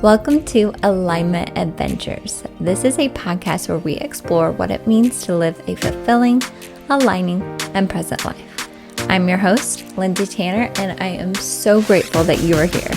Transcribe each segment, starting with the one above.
Welcome to Alignment Adventures. This is a podcast where we explore what it means to live a fulfilling, aligning, and present life. I'm your host, Lindsay Tanner, and I am so grateful that you are here.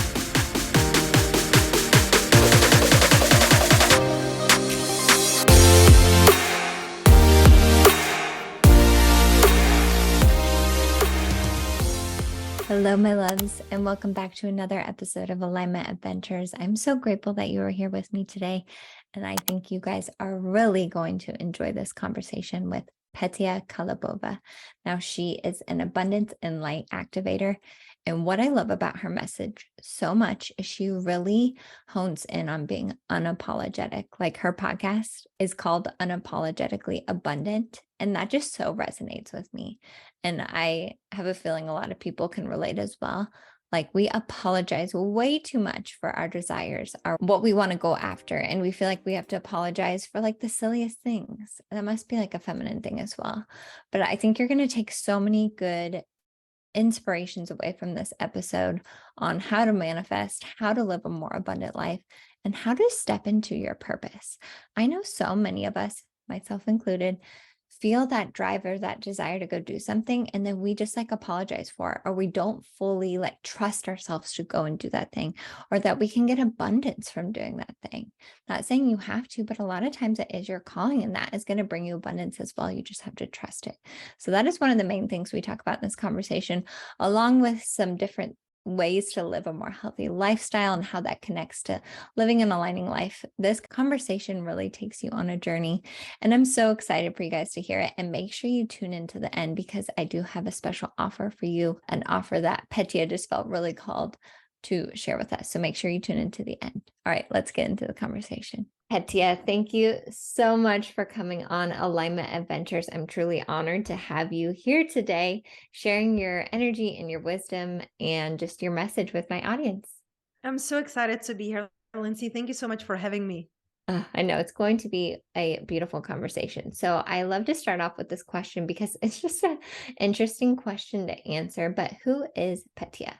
Hello, my loves, and welcome back to another episode of Alignment Adventures. I'm so grateful that you are here with me today, and I think you guys are really going to enjoy this conversation with Petia Kolibova. Now, she is an abundance and light activator, and what I love about her message so much is she really hones in on being unapologetic. Like, her podcast is called Unapologetically Abundant, and that just so resonates with me. And I have a feeling a lot of people can relate as well. Like, we apologize way too much for our desires, what we want to go after. And we feel like we have to apologize for like the silliest things. That must be like a feminine thing as well. But I think you're going to take so many good inspirations away from this episode on how to manifest, how to live a more abundant life, and how to step into your purpose. I know so many of us, myself included, feel that drive or that desire to go do something, and then we just like apologize for it, or we don't fully like trust ourselves to go and do that thing, or that we can get abundance from doing that thing. Not saying you have to, but a lot of times it is your calling, and that is going to bring you abundance as well. You just have to trust it. So that is one of the main things we talk about in this conversation, along with some different ways to live a more healthy lifestyle and how that connects to living an aligning life. This conversation really takes you on a journey, and I'm so excited for you guys to hear it. And make sure you tune into the end, because I do have a special offer for you, an offer that Petia just felt really called to share with us. So make sure you tune into the end. All right, let's get into the conversation. Petia, thank you so much for coming on Alignment Adventures. I'm truly honored to have you here today, sharing your energy and your wisdom and just your message with my audience. I'm so excited to be here, Lindsay. Thank you so much for having me. I know it's going to be a beautiful conversation. So I love to start off with this question because it's just an interesting question to answer. But who is Petia?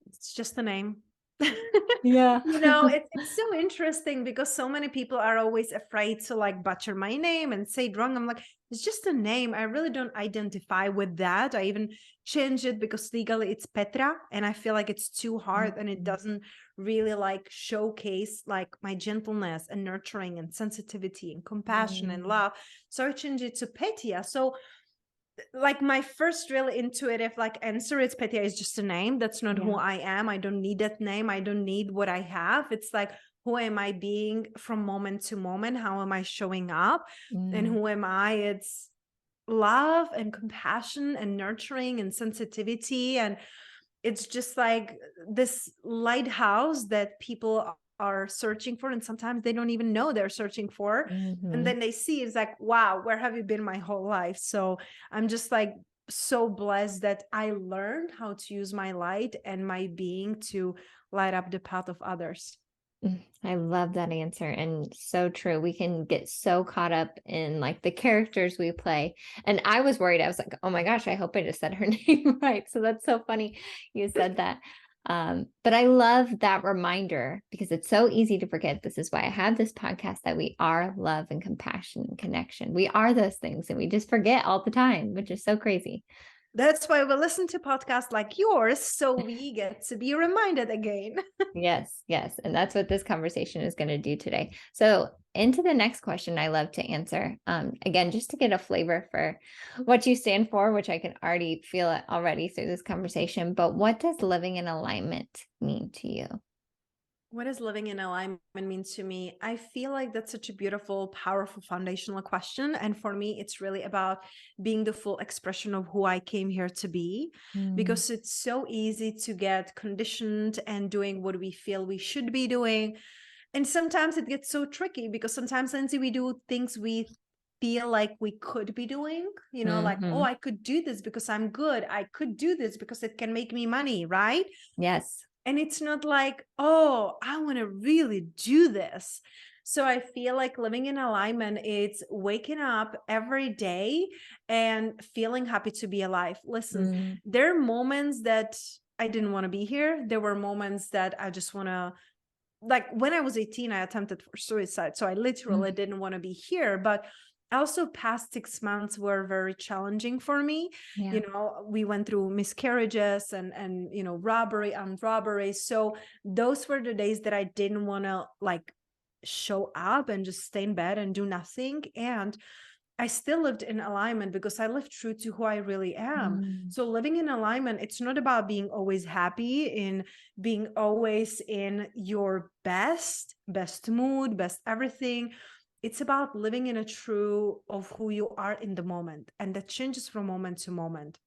It's just a name. Yeah. It's so interesting because so many people are always afraid to like butcher my name and say it wrong. I'm like, it's just a name. I really don't identify with that. I even changed it because legally it's Petra, and I feel like it's too hard and it doesn't really like showcase like my gentleness and nurturing and sensitivity and compassion and love. So I changed it to Petia. So like my first real intuitive like answer is Petia is just a name. That's not who I am. I don't need that name. I don't need what I have. It's like, who am I being from moment to moment? How am I showing up? And who am I? It's love and compassion and nurturing and sensitivity. And it's just like this lighthouse that people are searching for, and sometimes they don't even know they're searching for. And then they see it's like, wow, where have you been my whole life? So I'm just like so blessed that I learned how to use my light and my being to light up the path of others. I love that answer, and so true. We can get so caught up in like the characters we play. And I was worried. I was like, oh my gosh, I hope I just said her name right. So that's so funny you said that. But I love that reminder because it's so easy to forget. This is why I have this podcast, that we are love and compassion and connection. We are those things, and we just forget all the time, which is so crazy. That's why we listen to podcasts like yours, so we get to be reminded again. Yes, yes. And that's what this conversation is going to do today. So, into the next question I love to answer. Again, just to get a flavor for what you stand for, which I can already feel it already through this conversation. But what does living in alignment mean to you? What does living in alignment mean to me? I feel like that's such a beautiful, powerful, foundational question. And for me, it's really about being the full expression of who I came here to be, because it's so easy to get conditioned and doing what we feel we should be doing. And sometimes it gets so tricky because sometimes, Lindsay, we do things we feel like we could be doing, like, oh, I could do this because I'm good. I could do this because it can make me money, right? Yes. And it's not like, oh, I want to really do this. So I feel like living in alignment, it's waking up every day and feeling happy to be alive. Listen, there are moments that I didn't want to be here. There were moments that I just want to like when I was 18, I attempted for suicide. So I literally didn't want to be here. But also past 6 months were very challenging for me. Yeah. You know, we went through miscarriages and, you know, robbery and robbery. So those were the days that I didn't want to like show up and just stay in bed and do nothing. And I still lived in alignment because I lived true to who I really am. Mm. So living in alignment, it's not about being always happy, in being always in your best mood, best everything. It's about living in a true of who you are in the moment. And that changes from moment to moment.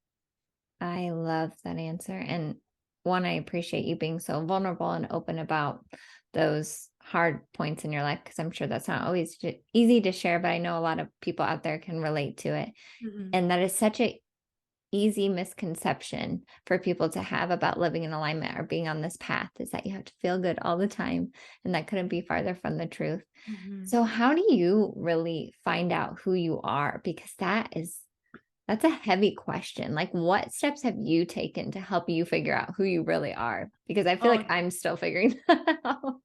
I love that answer. And one, I appreciate you being so vulnerable and open about those hard points in your life, because I'm sure that's not always easy to share, but I know a lot of people out there can relate to it. And that is such a easy misconception for people to have about living in alignment or being on this path, is that you have to feel good all the time. And that couldn't be farther from the truth. So how do you really find out who you are? Because that's a heavy question. Like, what steps have you taken to help you figure out who you really are? Because I feel like I'm still figuring that out.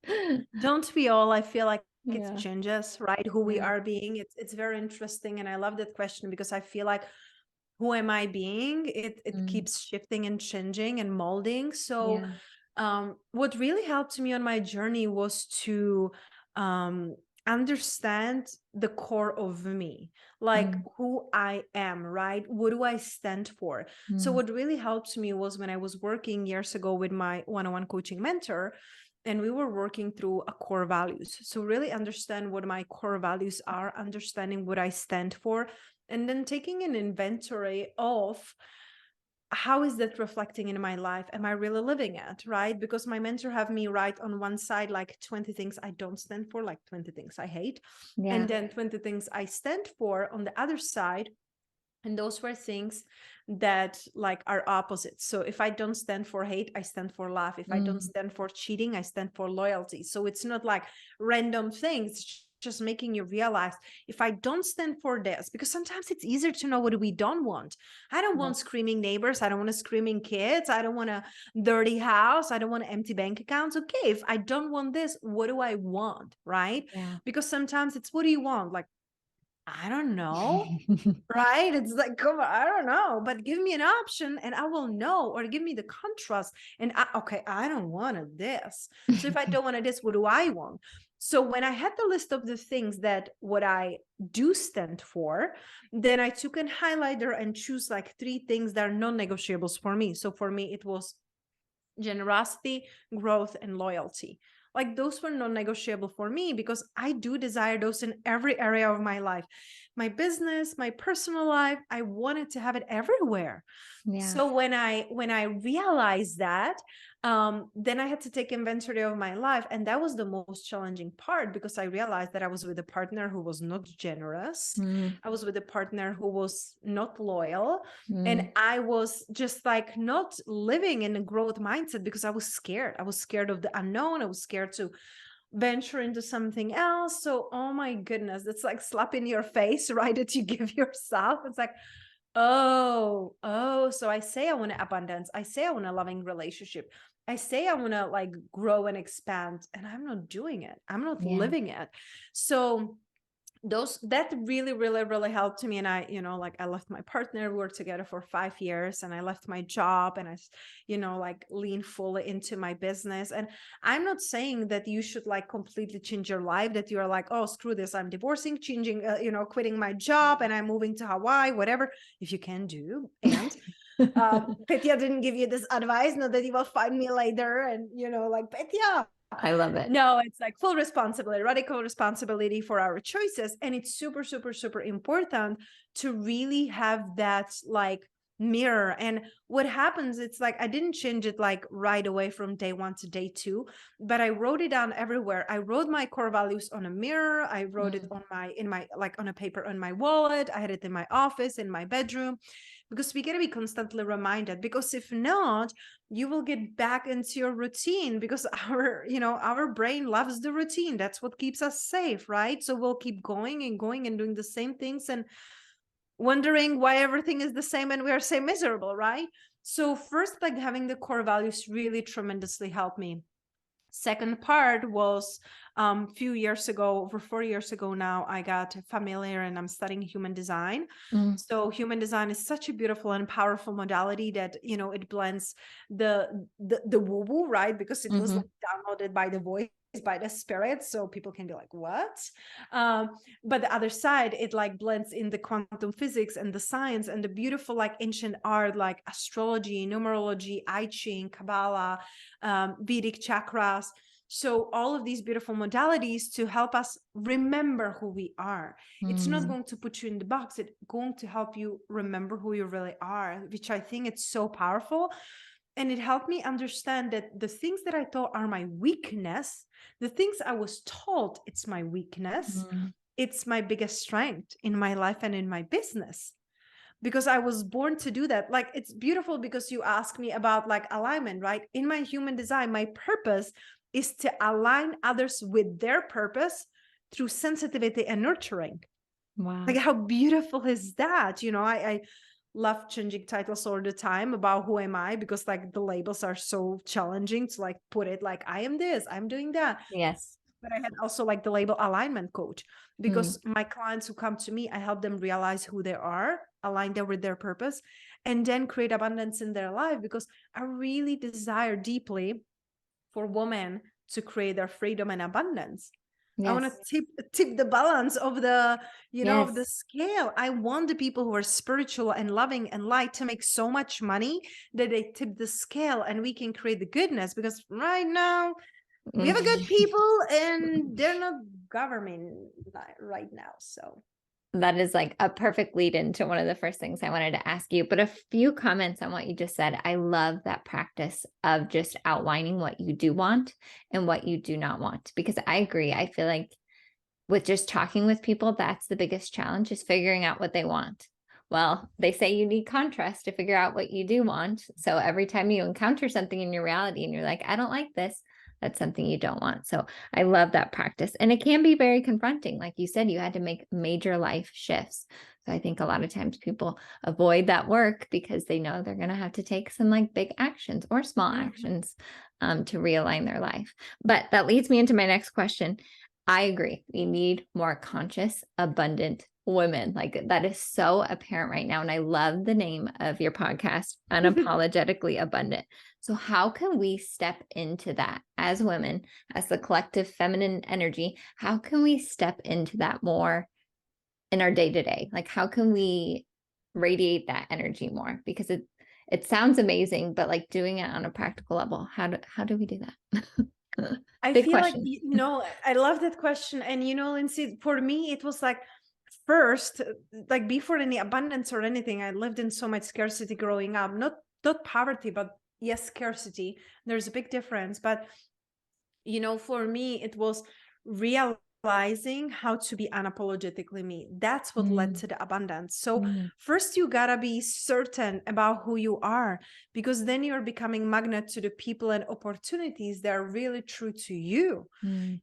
Don't we all? I feel like Yeah. it changes, right? Who we Yeah. are being. It's very interesting. And I love that question because I feel like, who am I being? It keeps shifting and changing and molding. So what really helped me on my journey was to understand the core of me, like who I am, right? What do I stand for? So what really helped me was when I was working years ago with my one-on-one coaching mentor, and we were working through a core values. So really understand what my core values are, understanding what I stand for, and then taking an inventory of how is that reflecting in my life? Am I really living it? Right? Because my mentor have me write on one side like 20 things I don't stand for, like 20 things I hate, and then 20 things I stand for on the other side. And those were things that like are opposites. So if I don't stand for hate, I stand for love. If I don't stand for cheating, I stand for loyalty. So it's not like random things, just making you realize, if I don't stand for this, because sometimes it's easier to know what we don't want. I don't want screaming neighbors. I don't want screaming kids. I don't want a dirty house. I don't want empty bank accounts. Okay, if I don't want this, what do I want? Right? Because sometimes it's, what do you want? Like, I don't know. Right? It's like, come on, I don't know, but give me an option and I will know, or give me the contrast. And okay, I don't want this. So if I don't want this, what do I want? So when I had the list of the things that what I do stand for, then I took a highlighter and choose like 3 things that are non-negotiables for me. So for me, it was generosity, growth, and loyalty. Like those were non-negotiable for me because I do desire those in every area of my life. My business, my personal life, I wanted to have it everywhere. So when I realized that, then I had to take inventory of my life. And that was the most challenging part, because I realized that I was with a partner who was not generous. I was with a partner who was not loyal. And I was just like not living in a growth mindset because I was scared. I was scared of the unknown. I was scared to venture into something else. So, oh my goodness, that's like slap in your face, right? That you give yourself. It's like, oh, so I say I want abundance. I say I want a loving relationship. I say I want to like grow and expand, and I'm not doing it. I'm not living it. So that really helped me. And I, like I left my partner, we were together for 5 years, and I left my job, and I, like lean fully into my business. And I'm not saying that you should like completely change your life, that you are like, oh, screw this, I'm divorcing, changing, quitting my job, and I'm moving to Hawaii, whatever. If you can do. And Petia didn't give you this advice, not that you will find me later and like, Petia, I love it. no, it's like full responsibility, radical responsibility for our choices. And it's super, super, super important to really have that like mirror. And what happens, it's like, I didn't change it like right away from day 1 to day 2, but I wrote it down everywhere. I wrote my core values on a mirror. I wrote it on on a paper on my wallet. I had it in my office, in my bedroom, because we got to be constantly reminded, because if not, you will get back into your routine, because our brain loves the routine. That's what keeps us safe, right? So we'll keep going and going and doing the same things and wondering why everything is the same and we are so miserable, right? So first, like having the core values really tremendously helped me. Second part was few years ago, over 4 years ago now, I got familiar and I'm studying human design. Mm, So human design is such a beautiful and powerful modality that, it blends the woo-woo, right? Because it was mhm, like downloaded by the voice, by the spirit. So people can be like, what? Um, but the other side, it like blends in the quantum physics and the science and the beautiful like ancient art, like astrology, numerology, I Ching, Kabbalah, Vedic chakras. So all of these beautiful modalities to help us remember who we are. It's not mm, going to put you in the box. It's going to help you remember who you really are, which I think it's so powerful. And it helped me understand that the things that I thought are my weakness, the things I was told it's my weakness, mm, it's my biggest strength in my life and in my business, because I was born to do that. Like, it's beautiful because you ask me about like alignment, right? In my human design, my purpose is to align others with their purpose through sensitivity and nurturing. Like, wow. how beautiful is that? I love changing titles all the time about who am I, because like the labels are so challenging to like put it like, I am this, I'm doing that. Yes. But I had also like the label alignment coach, Mm, because my clients who come to me, I help them realize who they are, align them with their purpose, and then create abundance in their life, because I really desire deeply for women to create their freedom and abundance. I want yes. to tip the balance of the, of the Yes. scale. I want the people who are spiritual and loving and light to make so much money that they tip the scale and we can create the goodness, because right now we have a good Mhm. people and they're not governing right now. So That is like a perfect lead into one of the first things I wanted to ask you. But a few comments on what you just said. I love that practice of just outlining what you do want and what you do not want, because I agree. I feel like with just talking with people, that's the biggest challenge, is figuring out what they want. Well, they say you need contrast to figure out what you do want. So every time you encounter something in your reality and you're like, I don't like this, that's something you don't want. So I love that practice. And it can be very confronting. Like you said, you had to make major life shifts. So I think a lot of times people avoid that work because they know they're going to have to take some like big actions or small Mhm. actions to realign their life. But that leads me into my next question. I agree. We need more conscious, abundant women. Like, that is so apparent right now. And I love the name of your podcast, Unapologetically Abundant. So how can we step into that as women, as the collective feminine energy? How can we step into that more in our day to day? Like, how can we radiate that energy more? Because it sounds amazing, but like doing it on a practical level, how do we do that? I Big feel like, question. I love that question. And, Lindsay, for me, it was like, first, like before any abundance or anything, I lived in so much scarcity growing up, not poverty, but yes, scarcity. There's a big difference. But, for me, it was realizing how to be unapologetically me. That's what led Mm, to the abundance. So mm, first you gotta be certain about who you are, because then you're becoming magnet to the people and opportunities that are really true to you. mm.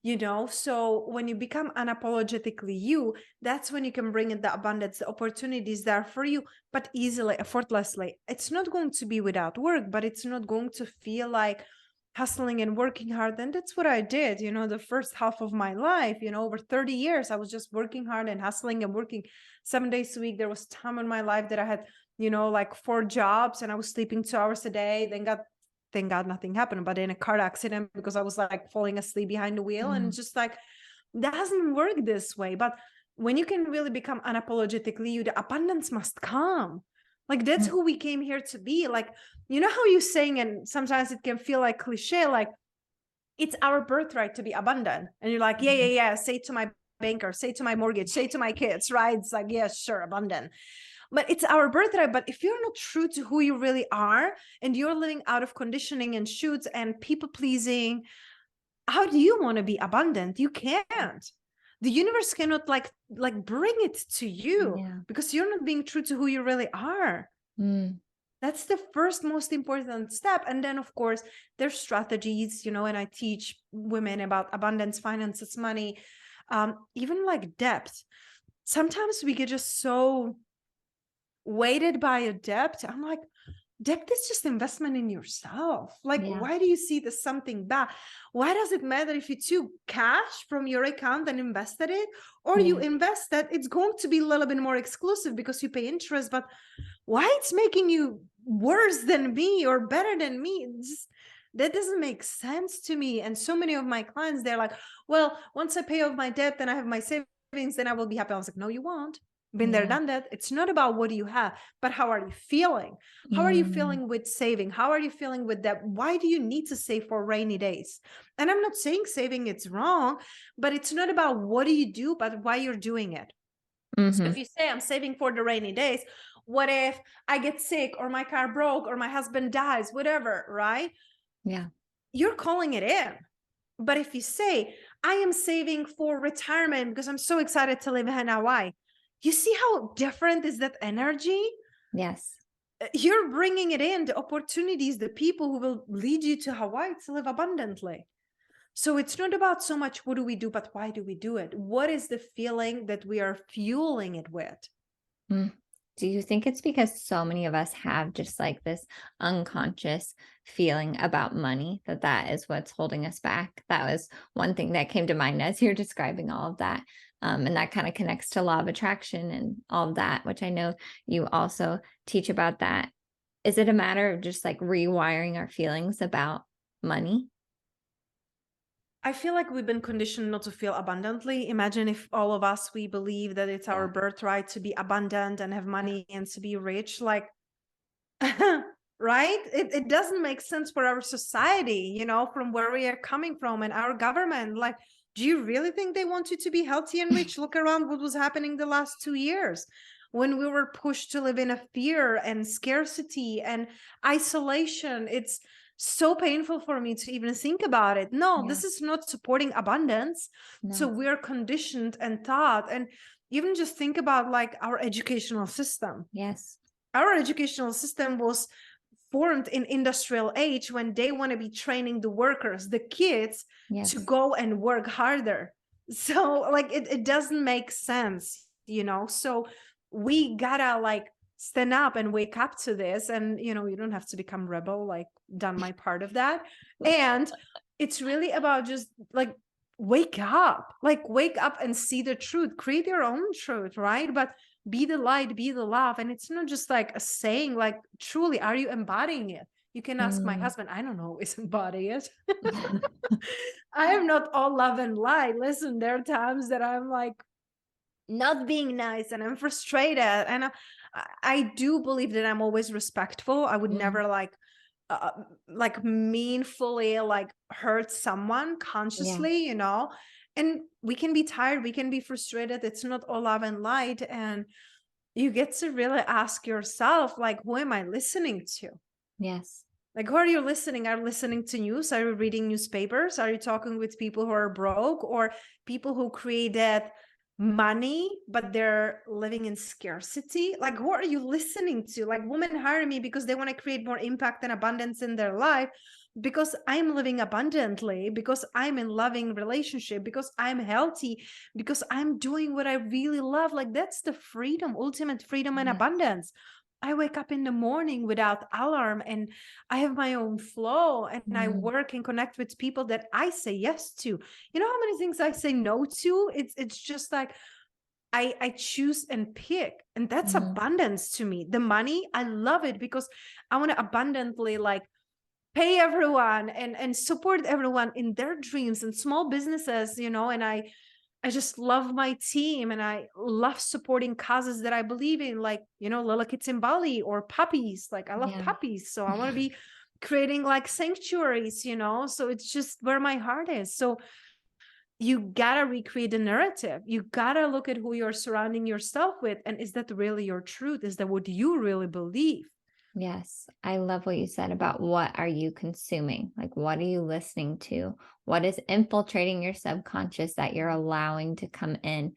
So when you become unapologetically you, that's when you can bring in the abundance, the opportunities there for you, but easily, effortlessly. It's not going to be without work, but it's not going to feel like hustling and working hard. And that's what I did, the first half of my life, over 30 years, I was just working hard and hustling and working 7 days a week. There was time in my life that I had, like 4 jobs, and I was sleeping 2 hours a day. Thank God nothing happened, but in a car accident, because I was like falling asleep behind the wheel, and Mm, just like, that doesn't work this way. But when you can really become unapologetically you, the abundance must come. Like, that's mm, who we came here to be. Like, how you saying, and sometimes it can feel like cliche, like, it's our birthright to be abundant. And you're like, yeah, say to my banker, say to my mortgage, say to my kids, right? It's like, yeah, sure, abundant. But it's our birthright. But if you're not true to who you really are, and you're living out of conditioning and shoots and people pleasing, how do you want to be abundant? You can't. The universe cannot like bring it to you, yeah. because you're not being true to who you really are. Mm, That's the first most important step. And then, of course, there's strategies, and I teach women about abundance, finances, money, even like depth. Sometimes we get just so weighted by a debt. I'm like, Debt is just investment in yourself. Like, Yeah. why do you see this something bad? Why does it matter if you took cash from your account and invested it, or you Yeah. invest that? It's going to be a little bit more exclusive because you pay interest, but why it's making you worse than me or better than me? That doesn't make sense to me. And so many of my clients, they're like, well, once I pay off my debt, then I have my savings, then I will be happy. I was like, no, you won't. Been there, Yeah. done that. It's not about what you have, but how are you feeling? How are you Mm, feeling with saving? How are you feeling with that? Why do you need to save for rainy days? And I'm not saying saving it's wrong, but it's not about what do you do, but why you're doing it. So mm-hmm. if you say I'm saving for the rainy days, what if I get sick or my car broke or my husband dies, whatever, right? Yeah. You're calling it in. But if you say, I am saving for retirement because I'm so excited to live in Hawaii, you see how different is that energy? Yes. You're bringing it in, the opportunities, the people who will lead you to Hawaii to live abundantly. So it's not about so much what do we do, but why do we do it? What is the feeling that we are fueling it with? Mm. Do you think it's because so many of us have just like this unconscious feeling about money that that is what's holding us back? That was one thing that came to mind as you're describing all of that. And that kind of connects to law of attraction and all of that, which I know you also teach about that. Is it a matter of just like rewiring our feelings about money? I feel like we've been conditioned not to feel abundantly. Imagine if all of us, we believe that it's our Yeah. birthright to be abundant and have money and to be rich. Like, right? It doesn't make sense for our society, from where we are coming from and our government. Like, do you really think they want you to be healthy and rich? Look around what was happening the last 2 years when we were pushed to live in a fear and scarcity and isolation. It's so painful for me to even think about it. No, Yeah. this is not supporting abundance. So No. we're conditioned and taught. And even just think about like our educational system. Yes. Our educational system was formed in industrial age when they want to be training the workers, the kids, to Yes. go and work harder. So like it doesn't make sense. So we gotta like stand up and wake up to this. And you don't have to become rebel, like done my part of that. And it's really about just like wake up and see the truth, create your own truth, right? But be the light, be the love. And it's not just like a saying, like truly, are you embodying it? You can ask my Mm. husband. I don't always embody it. I am not all love and light. Listen, there are times that I'm like not being nice and I'm frustrated. And I do believe that I'm always respectful. I would Mm. never like meanfully like hurt someone Yeah. consciously, and we can be tired, we can be frustrated. It's not all love and light. And you get to really ask yourself, like, who am I listening to? Yes. Like, who are you listening? Are you listening to news? Are you reading newspapers? Are you talking with people who are broke or people who created money, but they're living in scarcity? Like, who are you listening to? Like, women hire me because they want to create more impact and abundance in their life, because I'm living abundantly, because I'm in loving relationship, because I'm healthy, because I'm doing what I really love. Like, that's the freedom, ultimate freedom and Yeah. abundance. I wake up in the morning without alarm and I have my own flow, and I Mm. work and connect with people that I say yes to. You know how many things I say no to? It's just like I choose and pick, and that's Mm. abundance to me. The money, I love it because I want to abundantly like pay everyone and support everyone in their dreams and small businesses, and I just love my team, and I love supporting causes that I believe in, like, Little Kids in Bali or puppies. Like, I love Yeah. puppies. So I want to be creating like sanctuaries, so it's just where my heart is. So you gotta recreate the narrative. You gotta look at who you're surrounding yourself with. And is that really your truth? Is that what you really believe? Yes, I love what you said about what are you consuming? Like, what are you listening to? What is infiltrating your subconscious that you're allowing to come in?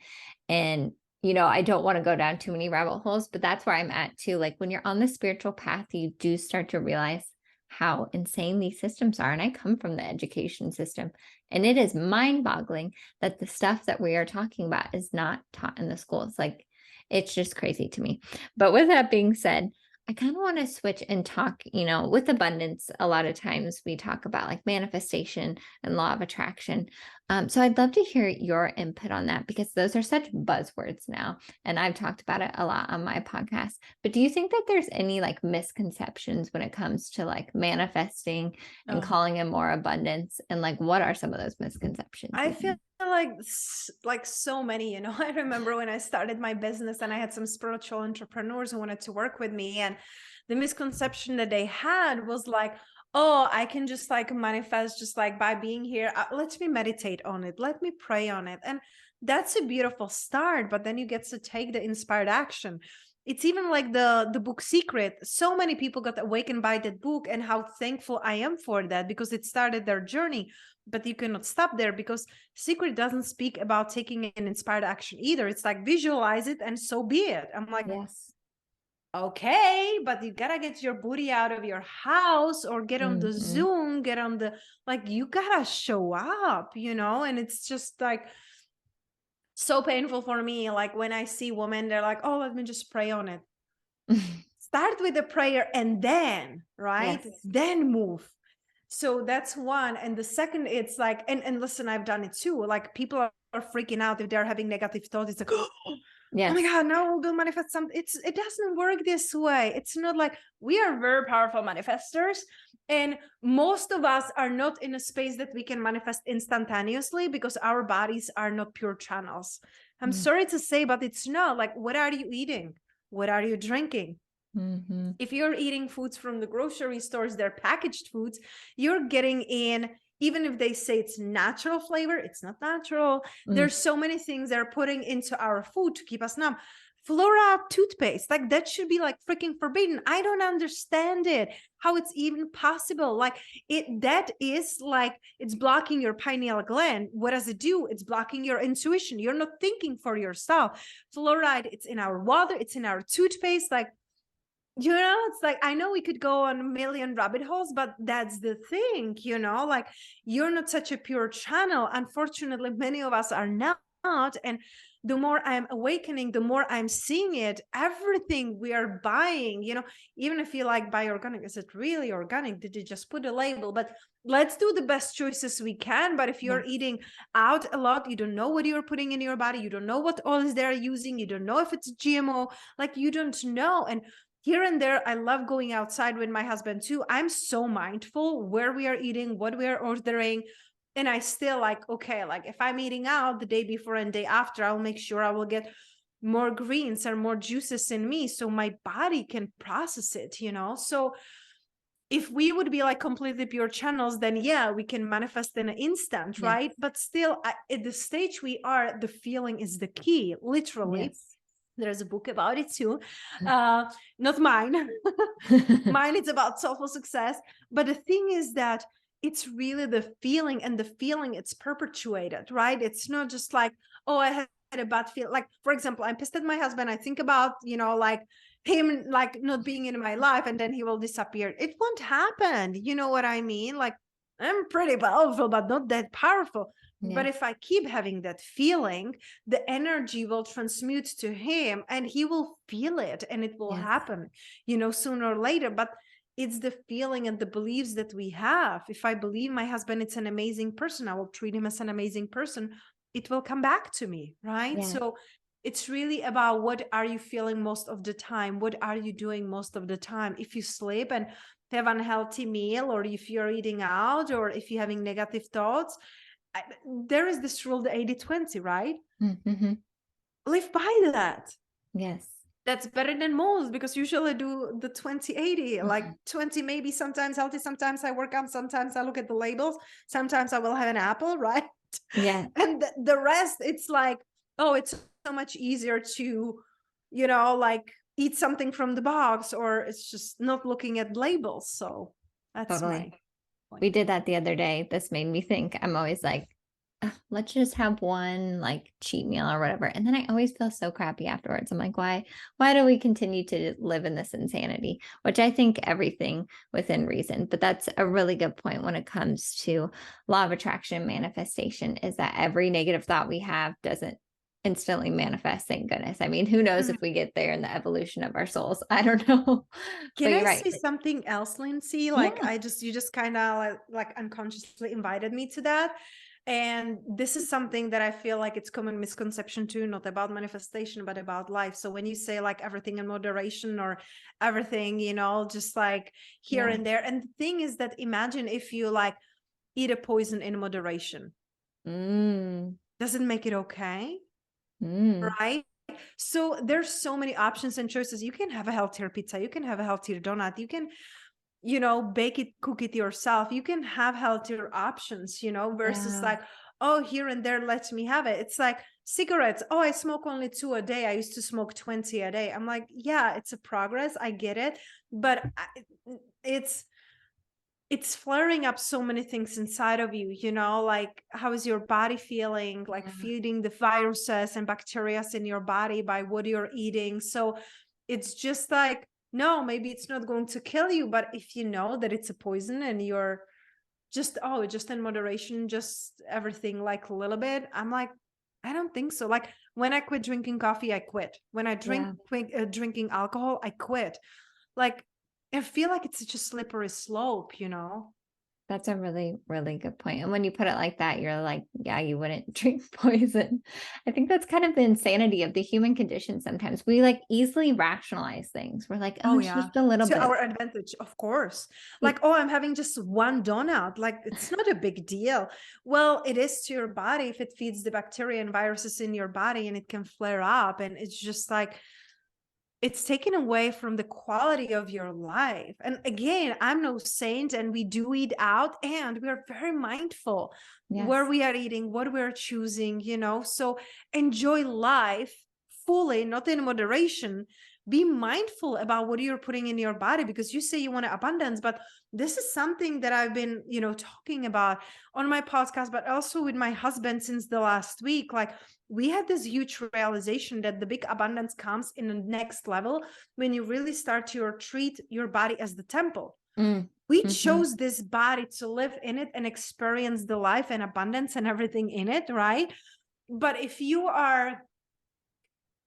And, I don't want to go down too many rabbit holes, but that's where I'm at too. Like, when you're on the spiritual path, you do start to realize how insane these systems are. And I come from the education system, and it is mind boggling that the stuff that we are talking about is not taught in the schools. Like, it's just crazy to me. But with that being said, I kind of want to switch and talk, with abundance. A lot of times we talk about like manifestation and law of attraction. So I'd love to hear your input on that because those are such buzzwords now. And I've talked about it a lot on my podcast. But do you think that there's any like misconceptions when it comes to like manifesting and calling in more abundance? And like, what are some of those misconceptions? I feel like so many, I remember when I started my business and I had some spiritual entrepreneurs who wanted to work with me, and the misconception that they had was like, oh, I can just like manifest just like by being here. Let me meditate on it. Let me pray on it. And that's a beautiful start, but then you get to take the inspired action. It's even like the book Secret. So many people got awakened by that book, and how thankful I am for that, because it started their journey. But you cannot stop there, because Secret doesn't speak about taking an inspired action either. It's like, visualize it and so be it. I'm like, yes. Okay, but you gotta get your booty out of your house, or get on the Mm-hmm. Zoom, get on the, like, you gotta show up, and it's just like so painful for me. Like when I see women, they're like, oh, let me just pray on it. Start with the prayer and then, right? Yes. Then move. So that's one. And the second, it's like, and listen, I've done it too. Like people are freaking out if they're having negative thoughts. It's like, Yes. oh my God, now we'll manifest something. It doesn't work this way. It's not like, we are very powerful manifestors. And most of us are not in a space that we can manifest instantaneously, because our bodies are not pure channels. I'm sorry to say, but it's not. Like, what are you eating? What are you drinking? Mm-hmm. If you're eating foods from the grocery stores, they're packaged foods, you're getting in, even if they say it's natural flavor, it's not natural. There's so many things they're putting into our food to keep us numb. Flora toothpaste, like that should be like freaking forbidden. I don't understand it, how it's even possible. Like that is like, it's blocking your pineal gland. What does it do? It's blocking your intuition. You're not thinking for yourself. Fluoride, it's in our water, it's in our toothpaste. Like, it's like, I know we could go on a million rabbit holes, but that's the thing, like, you're not such a pure channel. Unfortunately, many of us are not. And the more I'm awakening, the more I'm seeing it. Everything we are buying, even if you like buy organic, is it really organic? Did you just put a label? But let's do the best choices we can. But if you're eating out a lot, you don't know what you're putting in your body. You don't know what oils they're using. You don't know if it's GMO. Like, you don't know. And here and there, I love going outside with my husband too. I'm so mindful where we are eating, what we are ordering. And I still like, okay, like if I'm eating out the day before and day after, I'll make sure I will get more greens or more juices in me so my body can process it, So if we would be like completely pure channels, then yeah, we can manifest in an instant, right? But still, at the stage we are, the feeling is the key, literally. Yes. There's a book about it too. Not mine. Mine, it's about soulful success. But the thing is that it's really the feeling, and the feeling, it's perpetuated, right? It's not just like, oh, I had a bad feel. Like, for example, I'm pissed at my husband. I think about, like him, like not being in my life, and then he will disappear. It won't happen. You know what I mean? Like, I'm pretty powerful, but not that powerful. But if I keep having that feeling, the energy will transmute to him, and he will feel it, and it will happen, sooner or later. But it's the feeling and the beliefs that we have. If I believe my husband is an amazing person, I will treat him as an amazing person. It will come back to me, right? So it's really about, what are you feeling most of the time? What are you doing most of the time? If you sleep and have an unhealthy meal, or if you're eating out, or if you're having negative thoughts, there is this rule, the 80-20, right? Live by that. Yes. That's better than most, because usually I do the 20-80, like 20 maybe sometimes healthy, sometimes I work out, sometimes I look at the labels, sometimes I will have an apple, right? Yeah. And the rest, it's like, oh, it's so much easier to, like eat something from the box, or it's just not looking at labels. So that's my point. We did that the other day. This made me think. I'm always like, let's just have one like cheat meal or whatever. And then I always feel so crappy afterwards. I'm like, why do we continue to live in this insanity? Which I think everything within reason. But that's a really good point when it comes to law of attraction manifestation, is that every negative thought we have doesn't instantly manifest, thank goodness. I mean, who knows if we get there in the evolution of our souls? I don't know. Can But I you're right. say something else, Lindsay? Like Yeah. you just kind of like unconsciously invited me to that. And this is something that I feel like it's common misconception too, not about manifestation, but about life. So when you say like everything in moderation or everything, just like here Yeah. and there. And the thing is that imagine if you like eat a poison in moderation. Does it make it okay? Mm. Right? So there's so many options and choices. You can have a healthier pizza. You can have a healthier donut. You can, bake it, cook it yourself. You can have healthier options, versus Yeah. like, oh, here and there, let me have it. It's like cigarettes. Oh, I smoke only 2 a day. I used to smoke 20 a day. I'm like, yeah, it's a progress. I get it. But it's flaring up so many things inside of you, like how is your body feeling, like Yeah. feeding the viruses and bacteria in your body by what you're eating. So it's just like, no, maybe it's not going to kill you, but if you know that it's a poison and you're just in moderation, just everything like a little bit, I'm like, I don't think so. Like when I quit drinking coffee, I quit. When I Yeah. drinking alcohol, I quit. Like I feel like it's such a slippery slope. That's a really, really good point. And when you put it like that, you're like, yeah, you wouldn't drink poison. I think that's kind of the insanity of the human condition. Sometimes we like easily rationalize things. We're like, oh, Oh it's yeah. just a little To bit. our advantage, of course. Like, oh, I'm having just one donut. Like, it's not a big deal. Well, it is to your body if it feeds the bacteria and viruses in your body, and it can flare up. And it's just like, it's taken away from the quality of your life. And again, I'm no saint, and we do eat out, and we are very mindful where Yes. we are eating, what we're choosing, so enjoy life fully, not in moderation. Be mindful about what you're putting in your body, because you say you want abundance, but this is something that I've been, talking about on my podcast, but also with my husband since the last week. Like, we had this huge realization that the big abundance comes in the next level when you really start to treat your body as the temple. We chose this body to live in it and experience the life and abundance and everything in it, right? But if you are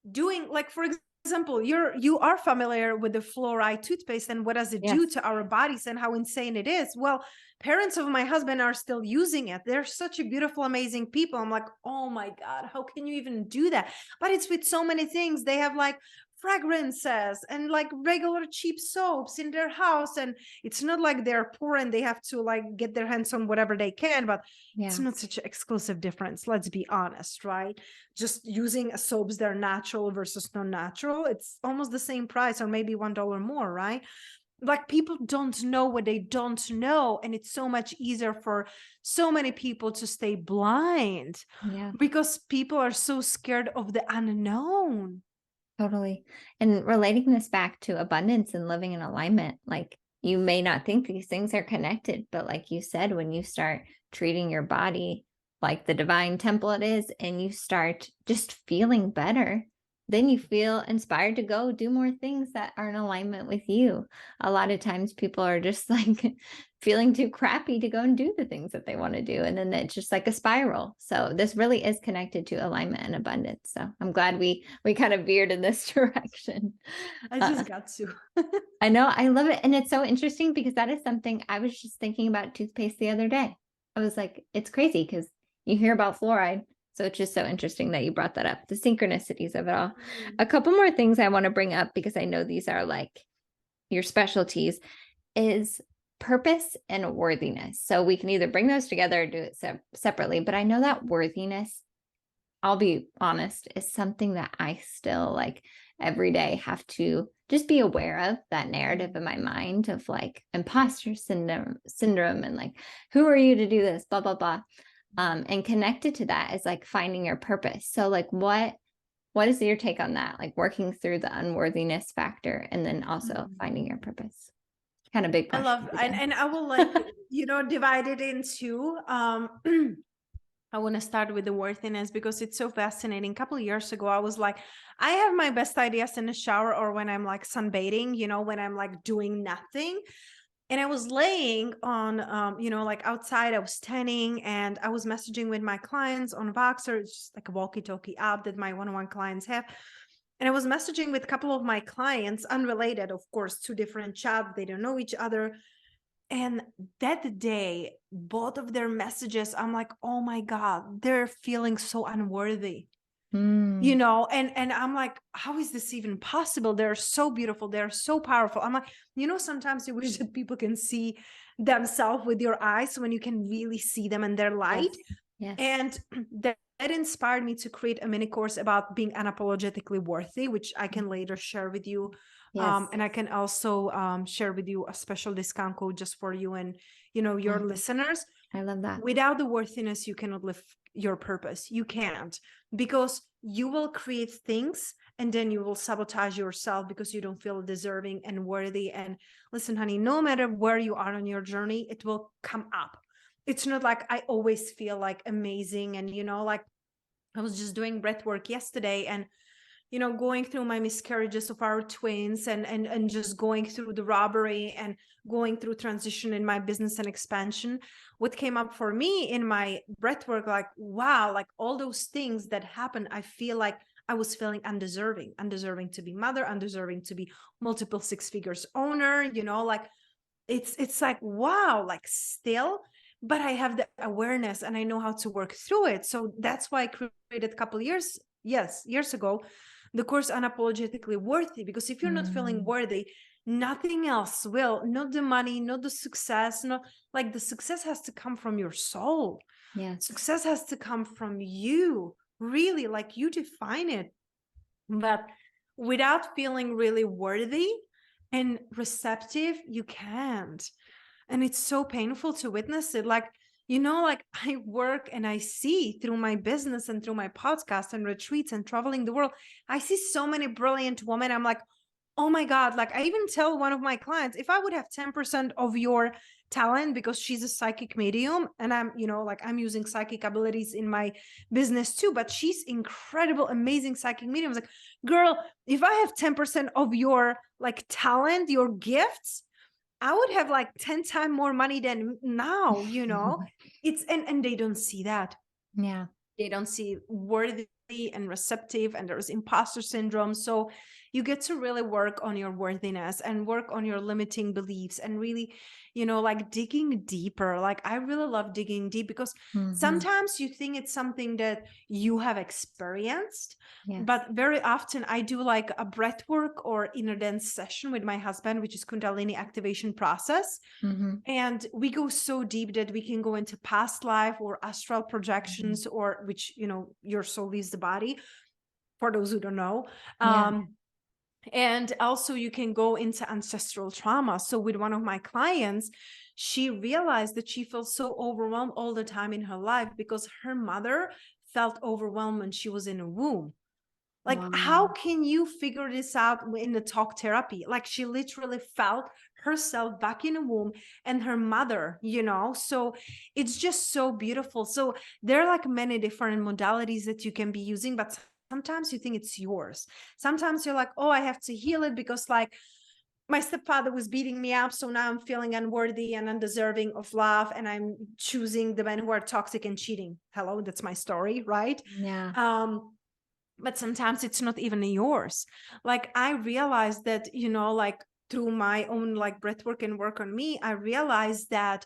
doing, like, for example, you are familiar with the fluoride toothpaste and what does it do Yes. to our bodies and how insane it is. Well, parents of my husband are still using it. They're such a beautiful, amazing people. I'm like, oh my God, how can you even do that? But it's with so many things. They have like fragrances and like regular cheap soaps in their house, and it's not like they're poor and they have to like get their hands on whatever they can, but it's Yeah. not such an exclusive difference, let's be honest, right? Just using soaps that are natural versus non-natural, it's almost the same price, or maybe $1 more, right? Like, people don't know what they don't know, and it's so much easier for so many people to stay blind Yeah. because people are so scared of the unknown. Totally. And relating this back to abundance and living in alignment, like you may not think these things are connected, but like you said, when you start treating your body like the divine temple it is, and you start just feeling better, then you feel inspired to go do more things that are in alignment with you. A lot of times people are just like feeling too crappy to go and do the things that they want to do. And then it's just like a spiral. So this really is connected to alignment and abundance. So I'm glad we kind of veered in this direction. I just got to. I know, I love it. And it's so interesting because that is something I was just thinking about toothpaste the other day. I was like, it's crazy because you hear about fluoride. So it's just so interesting that you brought that up, the synchronicities of it all. A couple more things I want to bring up because I know these are like your specialties is purpose and worthiness. So we can either bring those together or do it separately. But I know that worthiness, I'll be honest, is something that I still like every day have to just be aware of, that narrative in my mind of like imposter syndrome and like, who are you to do this, blah, blah, blah. And connected to that is like finding your purpose. So like, what is your take on that? Like working through the unworthiness factor and then also finding your purpose. Kind of big I question. love, and I will like, divide it into, I want to start with the worthiness because it's so fascinating. A couple of years ago, I was like, I have my best ideas in the shower or when I'm like sunbathing, when I'm like doing nothing. And I was laying on, like outside, I was tanning and I was messaging with my clients on Voxer. It's just like a walkie-talkie app that my one-on-one clients have. And I was messaging with a couple of my clients, unrelated, of course, two different chats. They don't know each other. And that day, both of their messages, I'm like, oh my God, they're feeling so unworthy. And I'm like, how is this even possible? They're so beautiful. They're so powerful. I'm like, sometimes you wish that people can see themselves with your eyes when you can really see them in their light. Yes. And that inspired me to create a mini course about being unapologetically worthy, which I can later share with you. Yes. And I can also share with you a special discount code just for you and, your listeners. I love that. Without the worthiness, you cannot live your purpose. You can't, because you will create things and then you will sabotage yourself because you don't feel deserving and worthy. And listen, honey, no matter where you are on your journey, it will come up. It's not like I always feel like amazing. And, like I was just doing breath work yesterday and, going through my miscarriages of our twins and just going through the robbery and going through transition in my business and expansion. What came up for me in my breath work, like, wow, like all those things that happened, I feel like I was feeling undeserving to be mother, undeserving to be multiple six figures owner, like it's like, wow, like still, but I have the awareness and I know how to work through it. So that's why I created a couple years ago, the course Unapologetically Worthy, because if you're not feeling worthy, nothing else will, not the money, not the success, not like the success has to come from your soul. Yes. Success has to come from you, really, like you define it. But without feeling really worthy and receptive, you can't. And it's so painful to witness it. Like, like I work and I see through my business and through my podcast and retreats and traveling the world, I see so many brilliant women. I'm like, oh my God, like I even tell one of my clients, if I would have 10% of your talent, because she's a psychic medium and I'm, like I'm using psychic abilities in my business too, but she's incredible, amazing psychic medium. I was like, girl, if I have 10% of your like talent, your gifts, I would have like 10 times more money than now, it's, and they don't see that. Yeah. They don't see worthy and receptive, and there's imposter syndrome. So you get to really work on your worthiness and work on your limiting beliefs and really, like digging deeper. Like I really love digging deep because sometimes you think it's something that you have experienced, but very often I do like a breath work or inner dance session with my husband, which is Kundalini activation process. And we go so deep that we can go into past life or astral projections, or which, your soul leaves the body, for those who don't know. And also you can go into ancestral trauma. So with one of my clients, she realized that she felt so overwhelmed all the time in her life because her mother felt overwhelmed when she was in a womb. Like, how can you figure this out in the talk therapy? Like she literally felt herself back in the womb and her mother, so it's just so beautiful. So there are like many different modalities that you can be using, but sometimes you think it's yours. Sometimes you're like, oh, I have to heal it because like my stepfather was beating me up. So now I'm feeling unworthy and undeserving of love. And I'm choosing the men who are toxic and cheating. Hello, that's my story, right? But sometimes it's not even yours. Like I realized that, like through my own like breath work and work on me, I realized that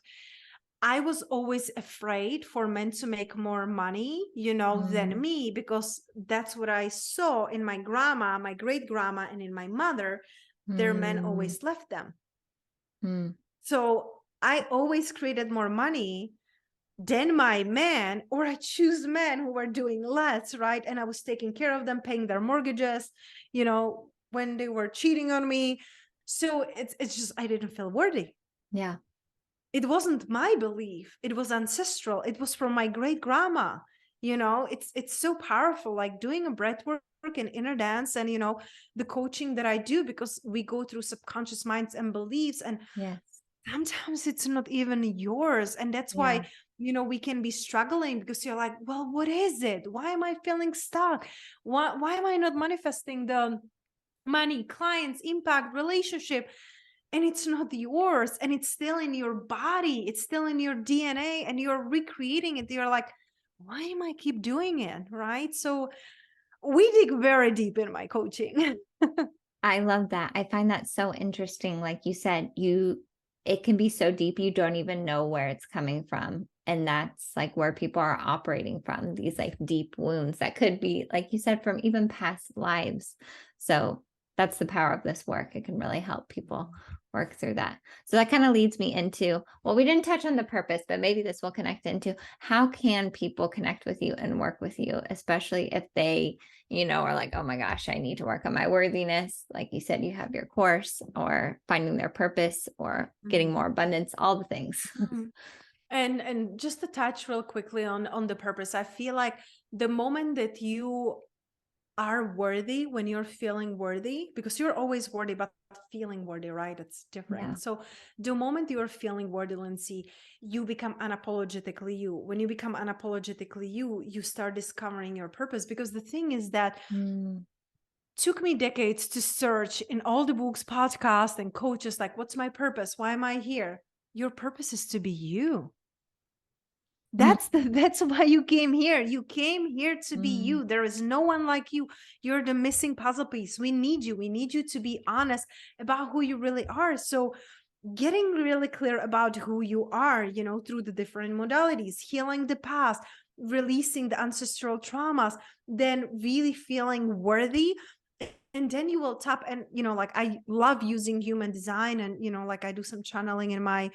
I was always afraid for men to make more money, than me, because that's what I saw in my grandma, my great grandma, and in my mother. Their men always left them. So I always created more money than my man, or I choose men who were doing less, right? And I was taking care of them, paying their mortgages, when they were cheating on me. So it's just, I didn't feel worthy. Yeah. It wasn't my belief. It was ancestral. It was from my great grandma. It's so powerful, like doing a breath work and inner dance and, the coaching that I do, because we go through subconscious minds and beliefs. And sometimes it's not even yours. And that's why, we can be struggling, because you're like, well, what is it? Why am I feeling stuck? Why am I not manifesting the money, clients, impact, relationship? and it's not yours, and it's still in your body, it's still in your DNA, and you're recreating it. You're like, why am I keep doing it? Right? So we dig very deep in my coaching. I love that. I find that so interesting. Like you said, it can be so deep you don't even know where it's coming from. And that's like where people are operating from, these like deep wounds that could be, like you said, from even past lives. So that's the power of this work. It can really help people work through that. So that kind of leads me into, well, we didn't touch on the purpose, but maybe this will connect into how can people connect with you and work with you, especially if they, are like, oh my gosh, I need to work on my worthiness. Like you said, you have your course, or finding their purpose, or getting more abundance, all the things. Mhm. And just to touch real quickly on the purpose, I feel like the moment that you are worthy, when you're feeling worthy, because you're always worthy, but feeling worthy, right? It's different. Yeah. So the moment you're feeling worthy, Lindsay, you become unapologetically you. When you become unapologetically you, you start discovering your purpose. Because the thing is that took me decades to search in all the books, podcasts, and coaches, like, what's my purpose? Why am I here? Your purpose is to be you. That's why you came here. You came here to be you. There is no one like you. You're the missing puzzle piece. We need you. We need you to be honest about who you really are. So getting really clear about who you are, through the different modalities, healing the past, releasing the ancestral traumas, then really feeling worthy. And then you will tap, and like, I love using human design, and like I do some channeling in my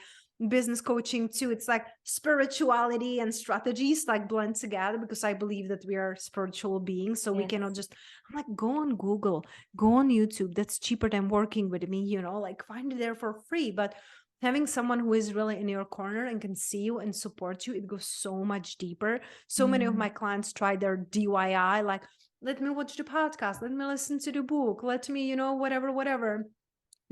business coaching too. It's like spirituality and strategies like blend together, because I believe that we are spiritual beings. So we Yes. cannot just, I'm like, go on Google, go on YouTube. That's cheaper than working with me, like find it there for free. But having someone who is really in your corner and can see you and support you, it goes so much deeper. So many of my clients try their DIY, like, let me watch the podcast, let me listen to the book, let me, whatever.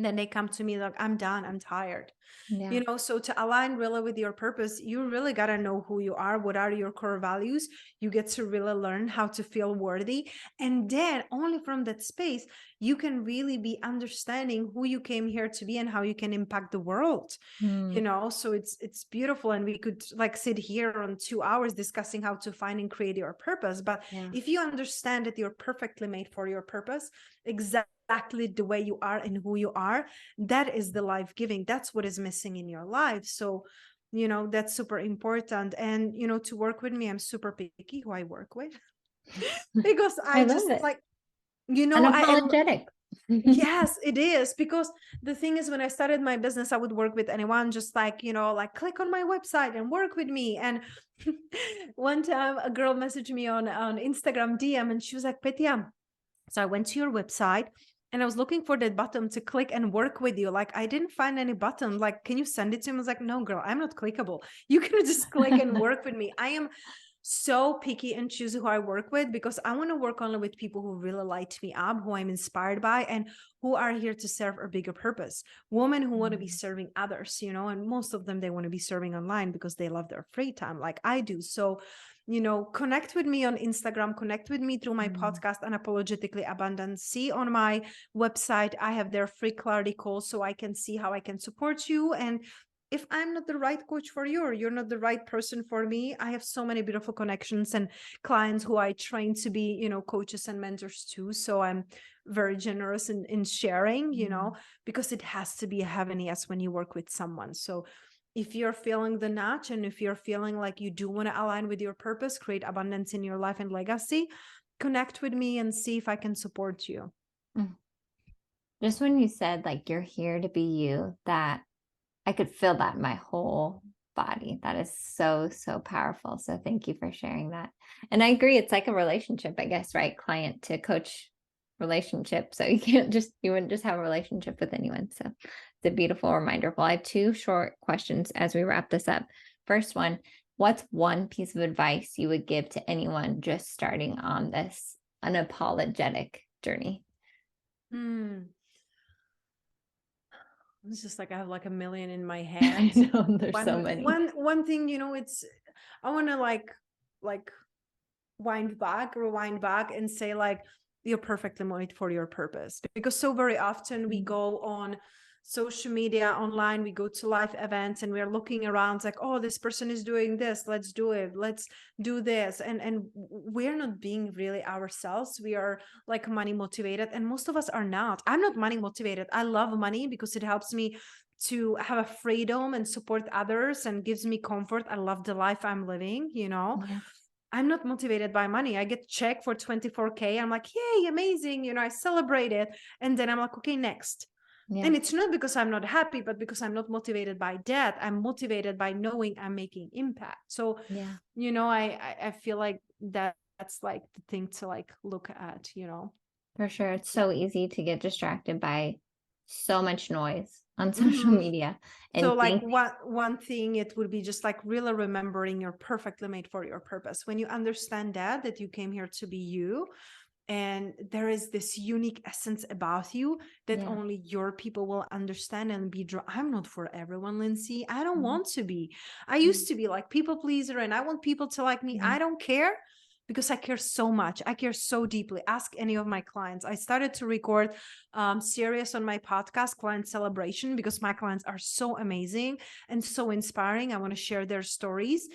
Then they come to me like, I'm done, I'm tired. Yeah. So to align really with your purpose, you really got to know who you are, what are your core values. You get to really learn how to feel worthy, and then only from that space you can really be understanding who you came here to be and how you can impact the world. So it's beautiful, and we could like sit here on 2 hours discussing how to find and create your purpose. But Yeah. if you understand that you're perfectly made for your purpose, exactly the way you are and who you are, that is the life giving. That's what is missing in your life. So that's super important. And to work with me, I'm super picky who I work with. Because I I love just it. like, Unapologetic. yes, it is. Because the thing is, when I started my business, I would work with anyone, just like, like, click on my website and work with me. And one time a girl messaged me on Instagram DM, and she was like, Petia, so I went to your website and I was looking for that button to click and work with you. Like, I didn't find any button. Like, can you send it to me? I was like, no, girl, I'm not clickable. You can just click and work with me. I am so picky and choose who I work with, because I want to work only with people who really light me up, who I'm inspired by, and who are here to serve a bigger purpose. Women who want to be serving others, and most of them, they want to be serving online because they love their free time like I do. So connect with me on Instagram, connect with me through my podcast, Unapologetically Abundant. See on my website, I have their free clarity call, so I can see how I can support you. And if I'm not the right coach for you, or you're not the right person for me, I have so many beautiful connections and clients who I train to be, coaches and mentors too. So I'm very generous in sharing, because it has to be a heaven yes when you work with someone. So if you're feeling the notch, and if you're feeling like you do want to align with your purpose, create abundance in your life and legacy, connect with me and see if I can support you. Just when you said like you're here to be you, that I could feel that in my whole body. That is so, so powerful. So thank you for sharing that. And I agree. It's like a relationship, I guess, right? Client to coach relationship. So you wouldn't just have a relationship with anyone. So it's a beautiful reminder. Well, I have two short questions as we wrap this up. First one, what's one piece of advice you would give to anyone just starting on this unapologetic journey? It's just like I have like a million in my I head. know there's so many. One thing, it's, I want to like rewind back and say, like, you're perfectly made for your purpose. Because so very often we go on social media online, we go to live events and we're looking around like, oh, this person is doing this, let's do it, let's do this, and we're not being really ourselves. We are like money motivated, and most of us are not. I'm not money motivated. I love money because it helps me to have a freedom and support others and gives me comfort. I love the life I'm living, you know. Yeah. I'm not motivated by money. I get check for 24K. I'm like, yay, amazing. You know, I celebrate it. And then I'm like, okay, next. Yeah. And it's not because I'm not happy, but because I'm not motivated by that. I'm motivated by knowing I'm making impact. So, Yeah. you know, I feel like that's like the thing to like look at, you know. For sure. It's so easy to get distracted by so much noise on social Mhm. media So and like think, one thing, it would be just like really remembering you're perfectly made for your purpose. When you understand that you came here to be you, and there is this unique essence about you that yeah. only your people will understand and be drawn. I'm not for everyone, Lindsay. I don't Mhm. want to be. I used to be like people pleaser and I want people to like me. Mhm. I don't care because I care so much. I care so deeply. Ask any of my clients. I started to record series on my podcast, Client Celebration, because my clients are so amazing and so inspiring. I want to share their stories.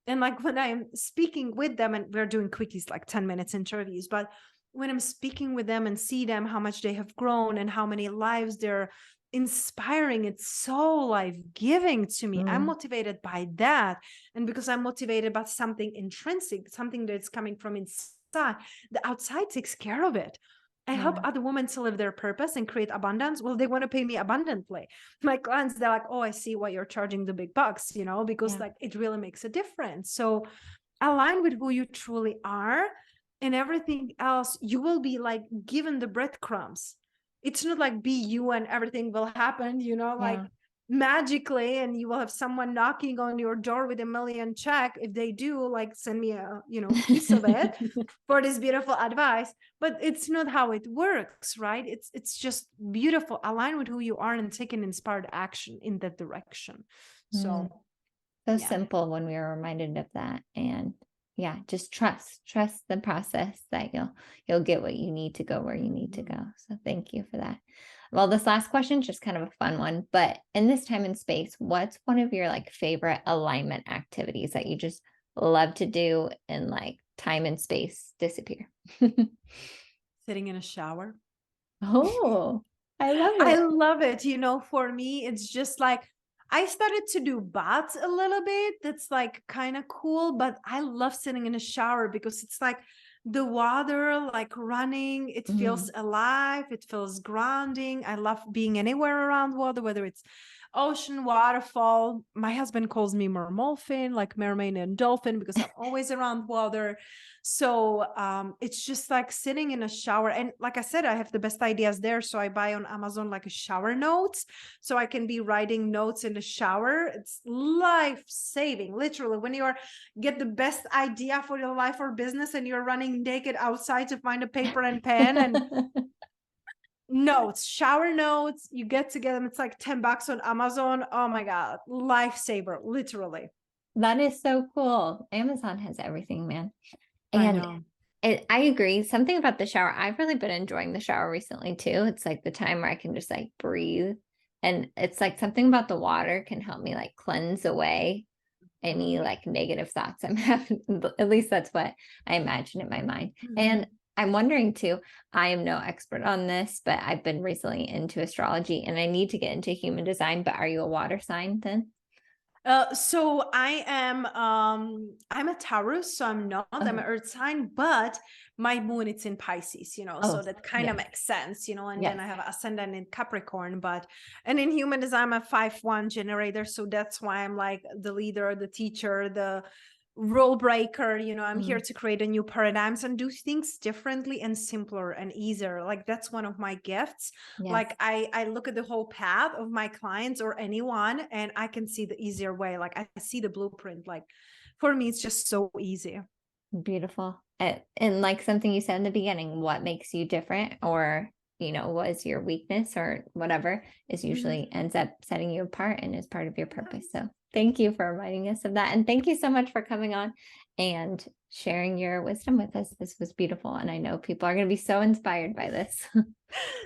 And like when I'm speaking with them, and we're doing quickies, like 10 minutes interviews, but when I'm speaking with them and see them, how much they have grown and how many lives they're inspiring, it's so life-giving to me. I'm Mm. motivated by that. And because I'm motivated by something intrinsic, something that's coming from inside, the outside takes care of it. I help Yeah. other women to live their purpose and create abundance. Well, they want to pay me abundantly. My clients, they're like, oh, I see why you're charging the big bucks, you know, because Yeah. like it really makes a difference. So align with who you truly are, and everything else you will be like given the breadcrumbs. It's not like be you and everything will happen, you know, like Yeah. magically, and you will have someone knocking on your door with a million check. If they do, like send me a, you know, piece of it for this beautiful advice. But it's not how it works, right? It's just beautiful. Align with who you are and take an inspired action in that direction. Mm. So So yeah. simple when we are reminded of that. And yeah, just trust the process that you'll get what you need to go where you need to go. So thank you for that. Well, this last question is just kind of a fun one, but in this time and space, what's one of your like favorite alignment activities that you just love to do and like time and space disappear? Sitting in a shower. Oh, I love I it. love it. You know, for me, it's just like I started to do baths a little bit. That's like kind of cool, but I love sitting in a shower because it's like the water like running. It feels Mhm. alive. It feels grounding. I love being anywhere around water, whether it's ocean, waterfall. My husband calls me mermolphin, like mermaid and dolphin, because I'm always around water. So it's just like sitting in a shower. And like I said, I have the best ideas there. So I buy on Amazon like a shower notes. So I can be writing notes in the shower. It's life saving, literally. When you are get the best idea for your life or business and you're running naked outside to find a paper and pen and notes, shower notes, you get to get them. It's like $10 on Amazon. Oh my God, lifesaver, literally. That is so cool. Amazon has everything, man. I And know. I agree. Something about the shower. I've really been enjoying the shower recently too. It's like the time where I can just like breathe. And it's like something about the water can help me like cleanse away any like negative thoughts I'm having. At least that's what I imagine in my mind. And I'm wondering too, I am no expert on this, but I've been recently into astrology and I need to get into human design. But are you a water sign then? So I am I'm a Taurus, so I'm not, I'm an Okay. earth sign, but my moon it's in Pisces, you know, Oh, so that kind of yes. makes sense, you know, and then Yes. I have ascendant in Capricorn, but and in human design I'm a 5-1 generator, so that's why I'm like the leader, the teacher, the rule breaker, you know. I'm here Mm, to create a new paradigms and do things differently and simpler and easier. Like that's one of my gifts. yes. Like I look at the whole path of my clients or anyone and I can see the easier way. Like I see the blueprint. Like for me it's just so easy. Beautiful. And like something you said in the beginning, what makes you different or, what is your weakness or whatever is usually ends up setting you apart and is part of your purpose. So thank you for reminding us of that. And thank you so much for coming on and sharing your wisdom with us. This was beautiful. And I know people are going to be so inspired by this.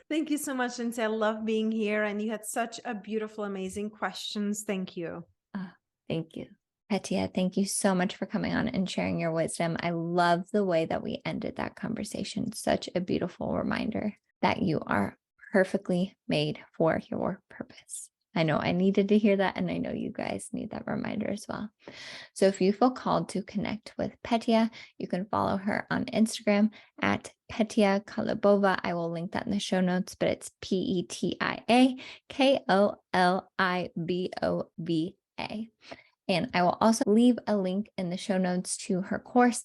Thank you so much, Lindsay. I love being here. And you had such a beautiful, amazing questions. Thank you. Thank you. Petia, thank you so much for coming on and sharing your wisdom. I love the way that we ended that conversation. Such a beautiful reminder that you are perfectly made for your purpose. I know I needed to hear that, and I know you guys need that reminder as well. So if you feel called to connect with Petia, you can follow her on Instagram at Petia Kolibova. I will link that in the show notes, but it's Petia Kolibova. And I will also leave a link in the show notes to her course,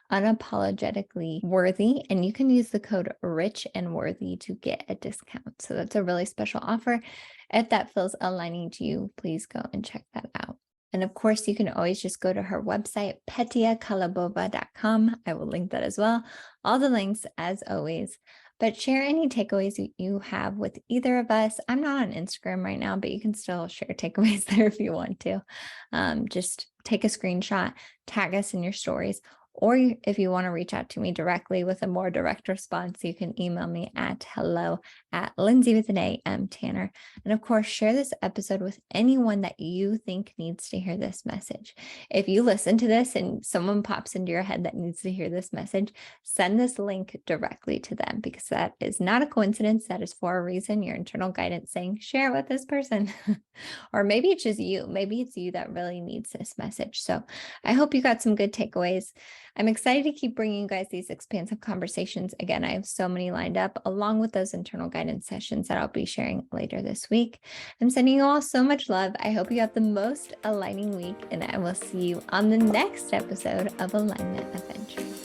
Unapologetically Worthy. And you can use the code Rich and Worthy to get a discount. So that's a really special offer. If that feels aligning to you, please go and check that out. And of course, you can always just go to her website, petiakolibova.com. I will link that as well. All the links as always. But share any takeaways you have with either of us. I'm not on Instagram right now, but you can still share takeaways there if you want to. Just take a screenshot, tag us in your stories, or if you want to reach out to me directly with a more direct response, you can email me at hello@Lindsay_Tanner. And of course, share this episode with anyone that you think needs to hear this message. If you listen to this and someone pops into your head that needs to hear this message, send this link directly to them, because that is not a coincidence. That is for a reason. Your internal guidance saying, share it with this person. Or maybe it's just you. Maybe it's you that really needs this message. So I hope you got some good takeaways. I'm excited to keep bringing you guys these expansive conversations. Again, I have so many lined up, along with those internal guidance sessions that I'll be sharing later this week. I'm sending you all so much love. I hope you have the most aligning week, and I will see you on the next episode of Alignment Adventure.